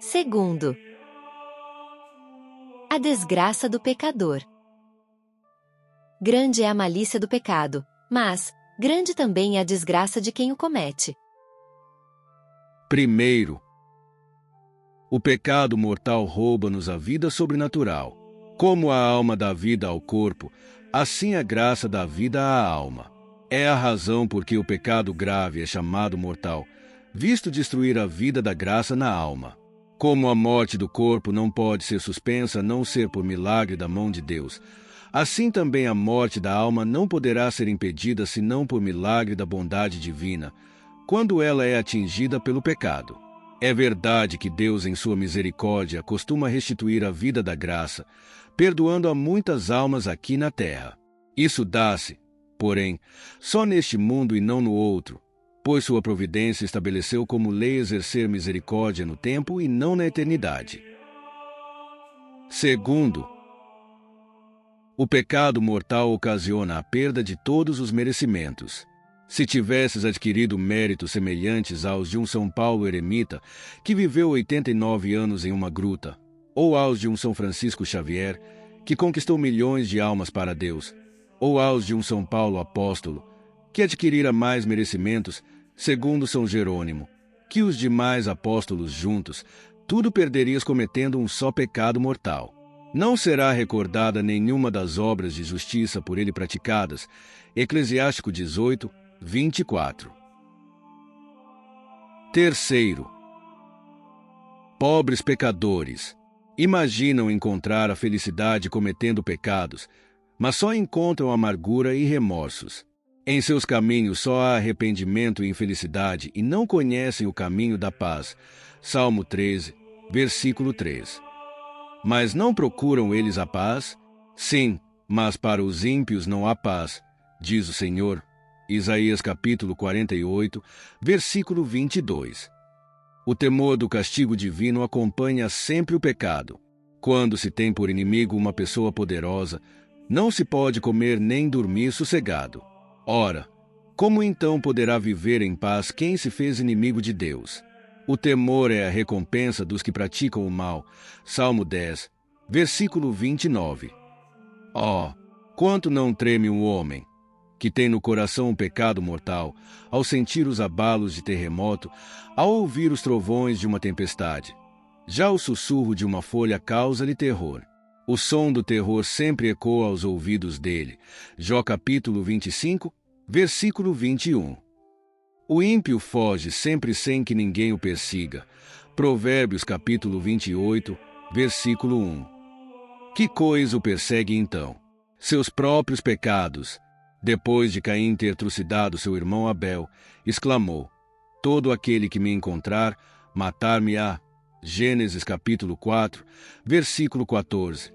Segundo, a desgraça do pecador. Grande é a malícia do pecado, mas grande também é a desgraça de quem o comete. Primeiro, o pecado mortal rouba-nos a vida sobrenatural. Como a alma dá vida ao corpo, assim a graça dá vida à alma. É a razão por que o pecado grave é chamado mortal, visto destruir a vida da graça na alma. Como a morte do corpo não pode ser suspensa a não ser por milagre da mão de Deus, assim também a morte da alma não poderá ser impedida senão por milagre da bondade divina, quando ela é atingida pelo pecado. É verdade que Deus, em sua misericórdia, costuma restituir a vida da graça, perdoando a muitas almas aqui na terra. Isso dá-se, porém, só neste mundo e não no outro, pois sua providência estabeleceu como lei exercer misericórdia no tempo e não na eternidade. Segundo, o pecado mortal ocasiona a perda de todos os merecimentos. Se tivesses adquirido méritos semelhantes aos de um São Paulo eremita, que viveu 89 anos em uma gruta, ou aos de um São Francisco Xavier, que conquistou milhões de almas para Deus, ou aos de um São Paulo apóstolo, que adquirira mais merecimentos, segundo São Jerônimo, que os demais apóstolos juntos, tudo perderias cometendo um só pecado mortal. Não será recordada nenhuma das obras de justiça por ele praticadas. Eclesiástico 18, 24. Terceiro, pobres pecadores. Imaginam encontrar a felicidade cometendo pecados, mas só encontram amargura e remorsos. Em seus caminhos só há arrependimento e infelicidade e não conhecem o caminho da paz. Salmo 13, versículo 3. Mas não procuram eles a paz? Sim, mas para os ímpios não há paz, diz o Senhor. Isaías capítulo 48, versículo 22. O temor do castigo divino acompanha sempre o pecado. Quando se tem por inimigo uma pessoa poderosa, não se pode comer nem dormir sossegado. Ora, como então poderá viver em paz quem se fez inimigo de Deus? O temor é a recompensa dos que praticam o mal. Salmo 10, versículo 29. Oh, quanto não treme um homem que tem no coração um pecado mortal, ao sentir os abalos de terremoto, ao ouvir os trovões de uma tempestade. Já o sussurro de uma folha causa-lhe terror. O som do terror sempre ecoa aos ouvidos dele. Jó capítulo 25, versículo 21. O ímpio foge sempre sem que ninguém o persiga. Provérbios capítulo 28, versículo 1. Que coisa o persegue então? Seus próprios pecados. Depois de Caim ter trucidado seu irmão Abel, exclamou: todo aquele que me encontrar, matar-me-á. Gênesis capítulo 4, versículo 14.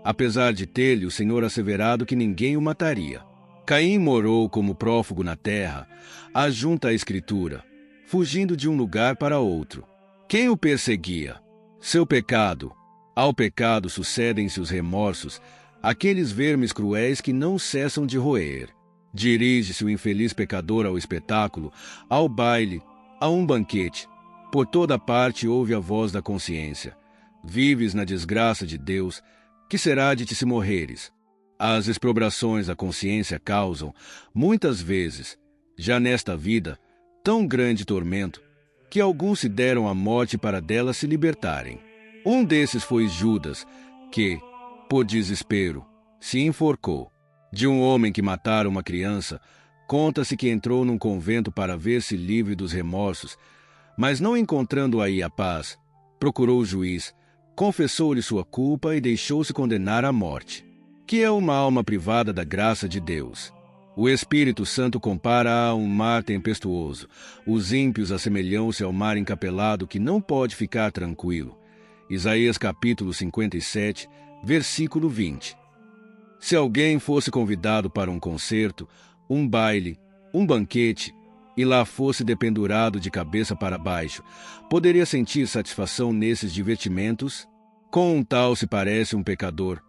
Apesar de ter-lhe o Senhor asseverado que ninguém o mataria. Caim morou como prófugo na terra, ajunta a Escritura, fugindo de um lugar para outro. Quem o perseguia? Seu pecado. Ao pecado sucedem-se os remorsos, aqueles vermes cruéis que não cessam de roer. Dirige-se o infeliz pecador ao espetáculo, ao baile, a um banquete. Por toda parte ouve a voz da consciência. Vives na desgraça de Deus, que será de ti se morreres? As exprobrações da consciência causam, muitas vezes, já nesta vida, tão grande tormento, que alguns se deram à morte para dela se libertarem. Um desses foi Judas, que, por desespero, se enforcou. De um homem que matara uma criança, conta-se que entrou num convento para ver-se livre dos remorsos, mas não encontrando aí a paz, procurou o juiz, confessou-lhe sua culpa e deixou-se condenar à morte. Que é uma alma privada da graça de Deus. O Espírito Santo compara a um mar tempestuoso. Os ímpios assemelham-se ao mar encapelado que não pode ficar tranquilo. Isaías capítulo 57, versículo 20. Se alguém fosse convidado para um concerto, um baile, um banquete, e lá fosse dependurado de cabeça para baixo, poderia sentir satisfação nesses divertimentos? Com um tal se parece um pecador,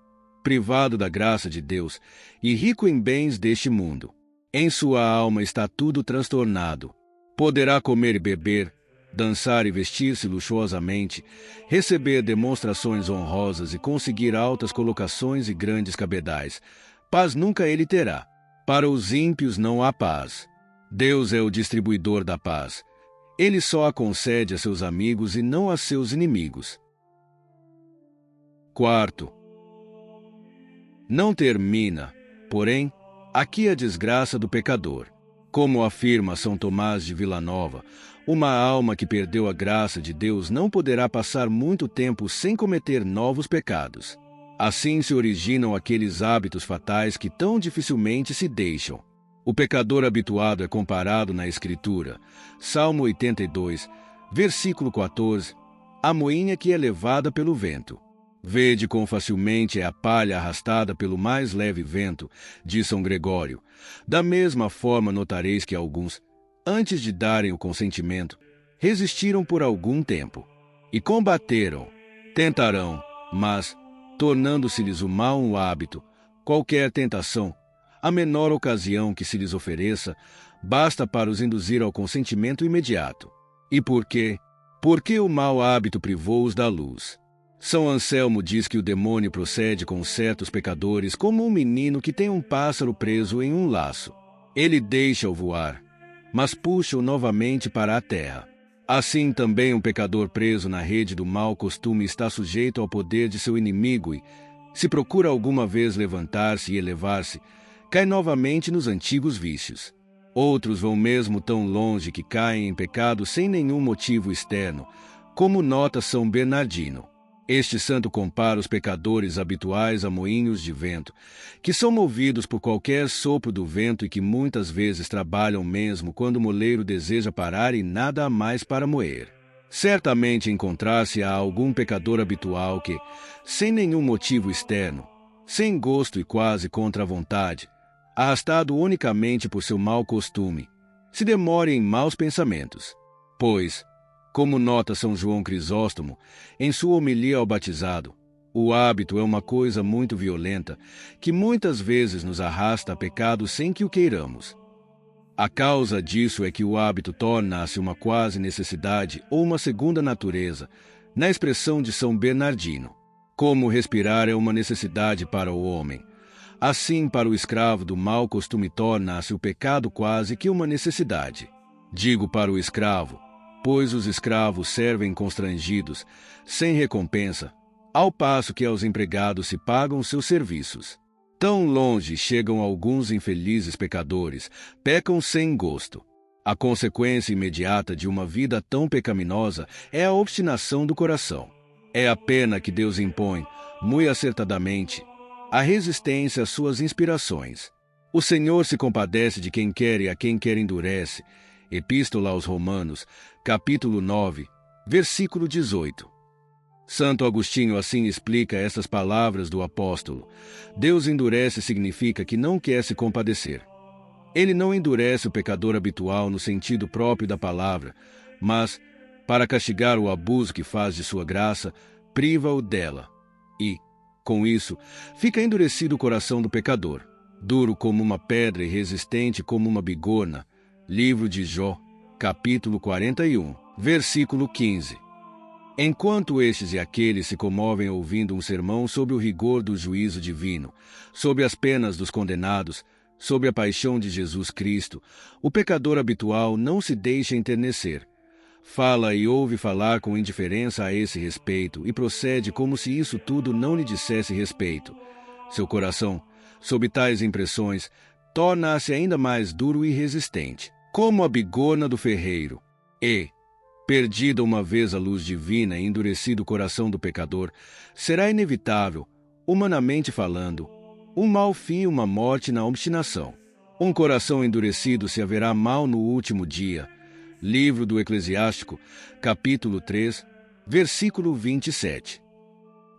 privado da graça de Deus e rico em bens deste mundo. Em sua alma está tudo transtornado. Poderá comer e beber, dançar e vestir-se luxuosamente, receber demonstrações honrosas e conseguir altas colocações e grandes cabedais. Paz nunca ele terá. Para os ímpios não há paz. Deus é o distribuidor da paz. Ele só a concede a seus amigos e não a seus inimigos. Quarto, não termina, porém, aqui a desgraça do pecador. Como afirma São Tomás de Villanova, uma alma que perdeu a graça de Deus não poderá passar muito tempo sem cometer novos pecados. Assim se originam aqueles hábitos fatais que tão dificilmente se deixam. O pecador habituado é comparado na Escritura, Salmo 82, versículo 14, à moinha que é levada pelo vento. Vede quão facilmente é a palha arrastada pelo mais leve vento, diz São Gregório. Da mesma forma notareis que alguns, antes de darem o consentimento, resistiram por algum tempo, e combateram, tentarão, mas, tornando-se-lhes o mal um hábito, qualquer tentação, a menor ocasião que se lhes ofereça, basta para os induzir ao consentimento imediato. E por quê? Porque o mau hábito privou-os da luz. São Anselmo diz que o demônio procede com certos pecadores como um menino que tem um pássaro preso em um laço. Ele deixa-o voar, mas puxa-o novamente para a terra. Assim também um pecador preso na rede do mau costume está sujeito ao poder de seu inimigo e, se procura alguma vez levantar-se e elevar-se, cai novamente nos antigos vícios. Outros vão mesmo tão longe que caem em pecado sem nenhum motivo externo, como nota São Bernardino. Este santo compara os pecadores habituais a moinhos de vento, que são movidos por qualquer sopro do vento e que muitas vezes trabalham mesmo quando o moleiro deseja parar e nada há mais para moer. Certamente encontrar-se-á algum pecador habitual que, sem nenhum motivo externo, sem gosto e quase contra a vontade, arrastado unicamente por seu mau costume, se demore em maus pensamentos. Pois, como nota São João Crisóstomo, em sua homilia ao batizado, o hábito é uma coisa muito violenta, que muitas vezes nos arrasta a pecado sem que o queiramos. A causa disso é que o hábito torna-se uma quase necessidade ou uma segunda natureza, na expressão de São Bernardino. Como respirar é uma necessidade para o homem, assim para o escravo do mau costume torna-se o pecado quase que uma necessidade. Digo para o escravo, pois os escravos servem constrangidos, sem recompensa, ao passo que aos empregados se pagam seus serviços. Tão longe chegam alguns infelizes pecadores, pecam sem gosto. A consequência imediata de uma vida tão pecaminosa é a obstinação do coração. É a pena que Deus impõe, muito acertadamente, a resistência às suas inspirações. O Senhor se compadece de quem quer e a quem quer endurece. Epístola aos Romanos, capítulo 9, versículo 18. Santo Agostinho assim explica estas palavras do apóstolo. Deus endurece significa que não quer se compadecer. Ele não endurece o pecador habitual no sentido próprio da palavra, mas, para castigar o abuso que faz de sua graça, priva-o dela. E, com isso, fica endurecido o coração do pecador, duro como uma pedra e resistente como uma bigorna. Livro de Jó, capítulo 41, versículo 15. Enquanto estes e aqueles se comovem ouvindo um sermão sobre o rigor do juízo divino, sobre as penas dos condenados, sobre a paixão de Jesus Cristo, o pecador habitual não se deixa enternecer. Fala e ouve falar com indiferença a esse respeito e procede como se isso tudo não lhe dissesse respeito. Seu coração, sob tais impressões, torna-se ainda mais duro e resistente, como a bigorna do ferreiro. E, perdida uma vez a luz divina e endurecido o coração do pecador, será inevitável, humanamente falando, um mau fim e uma morte na obstinação. Um coração endurecido se haverá mal no último dia. Livro do Eclesiástico, capítulo 3, versículo 27.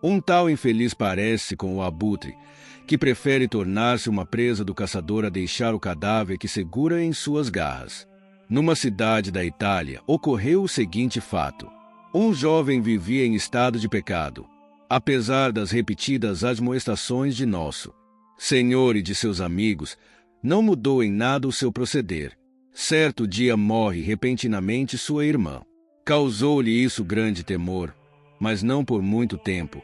Um tal infeliz parece com o abutre, que prefere tornar-se uma presa do caçador a deixar o cadáver que segura em suas garras. Numa cidade da Itália, ocorreu o seguinte fato. Um jovem vivia em estado de pecado, apesar das repetidas admoestações de nosso Senhor e de seus amigos, não mudou em nada o seu proceder. Certo dia morre repentinamente sua irmã. Causou-lhe isso grande temor, mas não por muito tempo.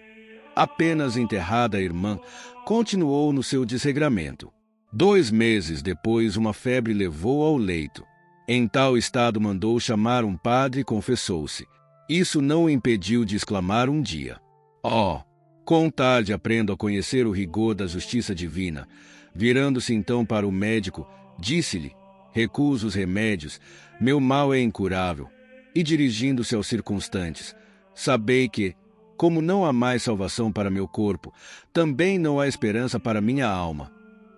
Apenas enterrada a irmã, continuou no seu desregramento. 2 meses depois, uma febre levou ao leito. Em tal estado, mandou chamar um padre e confessou-se. Isso não o impediu de exclamar um dia: "Oh, com tarde aprendo a conhecer o rigor da justiça divina." Virando-se então para o médico, disse-lhe: "Recuso os remédios, meu mal é incurável." E dirigindo-se aos circunstantes: "Sabei que, como não há mais salvação para meu corpo, também não há esperança para minha alma.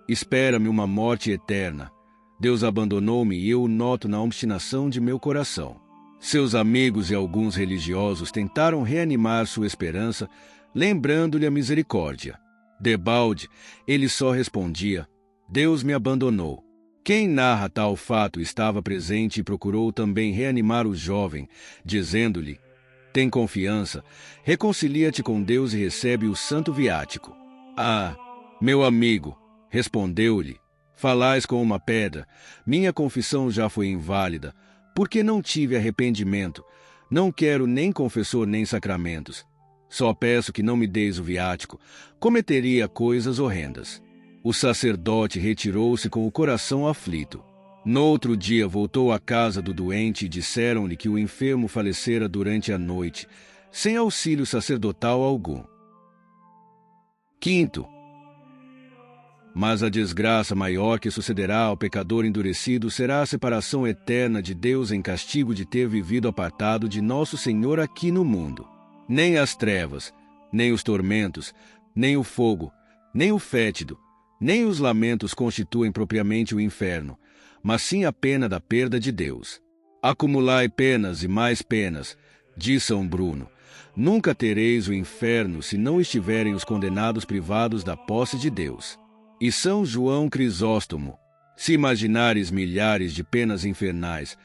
Espera-me uma morte eterna. Deus abandonou-me e eu o noto na obstinação de meu coração." Seus amigos e alguns religiosos tentaram reanimar sua esperança, lembrando-lhe a misericórdia. Debalde, ele só respondia: "Deus me abandonou." Quem narra tal fato estava presente e procurou também reanimar o jovem, dizendo-lhe: "Tem confiança, reconcilia-te com Deus e recebe o santo viático." "Ah, meu amigo," respondeu-lhe, "falais com uma pedra. Minha confissão já foi inválida, porque não tive arrependimento. Não quero nem confessor nem sacramentos. Só peço que não me deis o viático. Cometeria coisas horrendas." O sacerdote retirou-se com o coração aflito. No outro dia voltou à casa do doente e disseram-lhe que o enfermo falecera durante a noite, sem auxílio sacerdotal algum. Quinto, mas a desgraça maior que sucederá ao pecador endurecido será a separação eterna de Deus em castigo de ter vivido apartado de nosso Senhor aqui no mundo. Nem as trevas, nem os tormentos, nem o fogo, nem o fétido, nem os lamentos constituem propriamente o inferno, mas sim a pena da perda de Deus. "Acumulai penas e mais penas," diz São Bruno. "Nunca tereis o inferno se não estiverem os condenados privados da posse de Deus." E São João Crisóstomo: "Se imaginares milhares de penas infernais,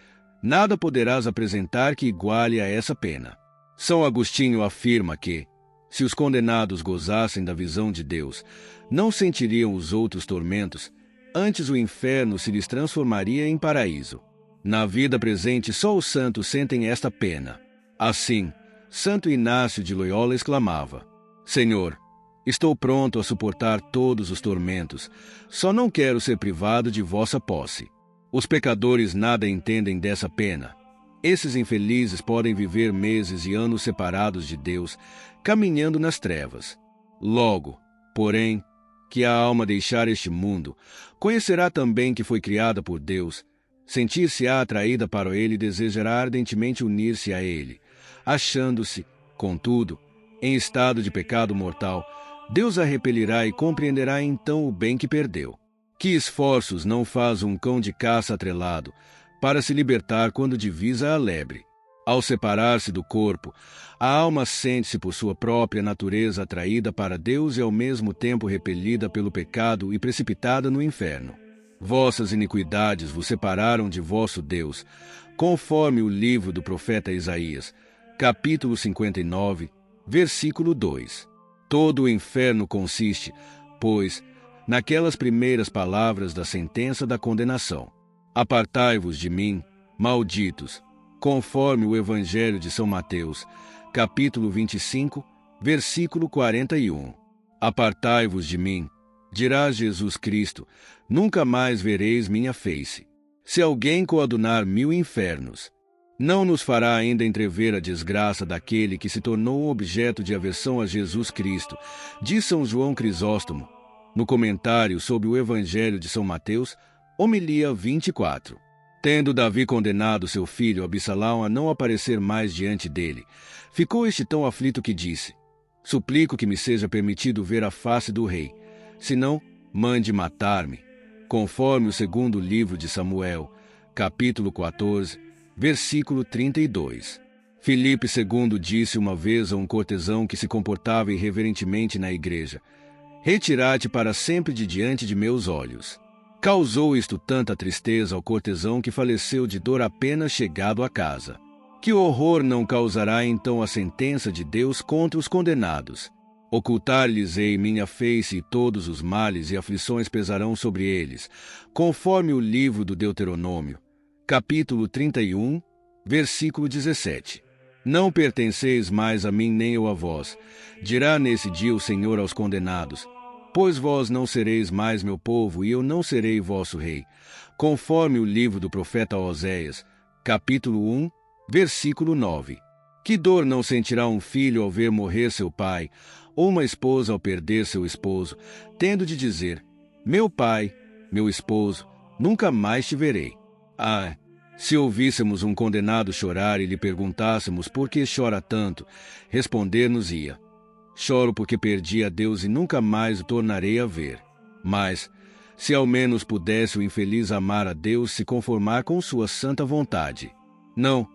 nada poderás apresentar que iguale a essa pena." São Agostinho afirma que, se os condenados gozassem da visão de Deus, não sentiriam os outros tormentos, antes o inferno se lhes transformaria em paraíso. Na vida presente, só os santos sentem esta pena. Assim, Santo Inácio de Loyola exclamava: "Senhor, estou pronto a suportar todos os tormentos, só não quero ser privado de vossa posse." Os pecadores nada entendem dessa pena. Esses infelizes podem viver meses e anos separados de Deus, caminhando nas trevas. Logo, porém, que a alma deixar este mundo, conhecerá também que foi criada por Deus, sentir-se-á atraída para ele e desejará ardentemente unir-se a ele. Achando-se, contudo, em estado de pecado mortal, Deus a repelirá e compreenderá então o bem que perdeu. Que esforços não faz um cão de caça atrelado para se libertar quando divisa a lebre? Ao separar-se do corpo, a alma sente-se por sua própria natureza atraída para Deus e ao mesmo tempo repelida pelo pecado e precipitada no inferno. Vossas iniquidades vos separaram de vosso Deus, conforme o livro do profeta Isaías, capítulo 59, versículo 2. Todo o inferno consiste, pois, naquelas primeiras palavras da sentença da condenação: "Apartai-vos de mim, malditos", conforme o Evangelho de São Mateus, capítulo 25, versículo 41. "Apartai-vos de mim", dirá Jesus Cristo, "nunca mais vereis minha face." Se alguém coadunar 1000 infernos, não nos fará ainda entrever a desgraça daquele que se tornou objeto de aversão a Jesus Cristo, diz São João Crisóstomo, no comentário sobre o Evangelho de São Mateus, homilia 24. Tendo Davi condenado seu filho Absalão a não aparecer mais diante dele, ficou este tão aflito que disse: "Suplico que me seja permitido ver a face do rei, senão mande matar-me", conforme o segundo livro de Samuel, capítulo 14, versículo 32. Filipe II disse uma vez a um cortesão que se comportava irreverentemente na igreja: "Retira-te para sempre de diante de meus olhos." Causou isto tanta tristeza ao cortesão que faleceu de dor apenas chegado à casa. Que horror não causará então a sentença de Deus contra os condenados? "Ocultar-lhes-ei minha face e todos os males e aflições pesarão sobre eles", conforme o livro do Deuteronômio, capítulo 31, Versículo 17. Não pertenceis mais a mim nem eu a vós. Dirá nesse dia o Senhor aos condenados: pois vós não sereis mais meu povo, e eu não serei vosso rei. Conforme o livro do profeta Oséias, capítulo 1, versículo 9. Que dor não sentirá um filho ao ver morrer seu pai, ou uma esposa ao perder seu esposo, tendo de dizer: meu pai, meu esposo, nunca mais te verei. Ah, se ouvíssemos um condenado chorar e lhe perguntássemos por que chora tanto, responder-nos-ia: choro porque perdi a Deus e nunca mais o tornarei a ver. Mas, se ao menos pudesse o infeliz amar a Deus, se conformar com sua santa vontade. Não,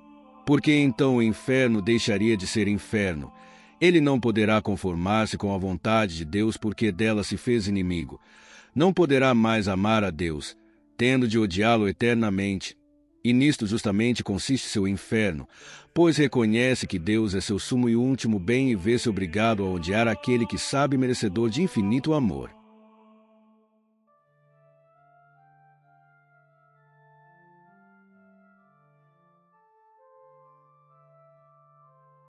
porque então o inferno deixaria de ser inferno. Ele não poderá conformar-se com a vontade de Deus porque dela se fez inimigo. Não poderá mais amar a Deus, tendo de odiá-lo eternamente. E nisto justamente consiste seu inferno, pois reconhece que Deus é seu sumo e último bem e vê-se obrigado a odiar aquele que sabe merecedor de infinito amor.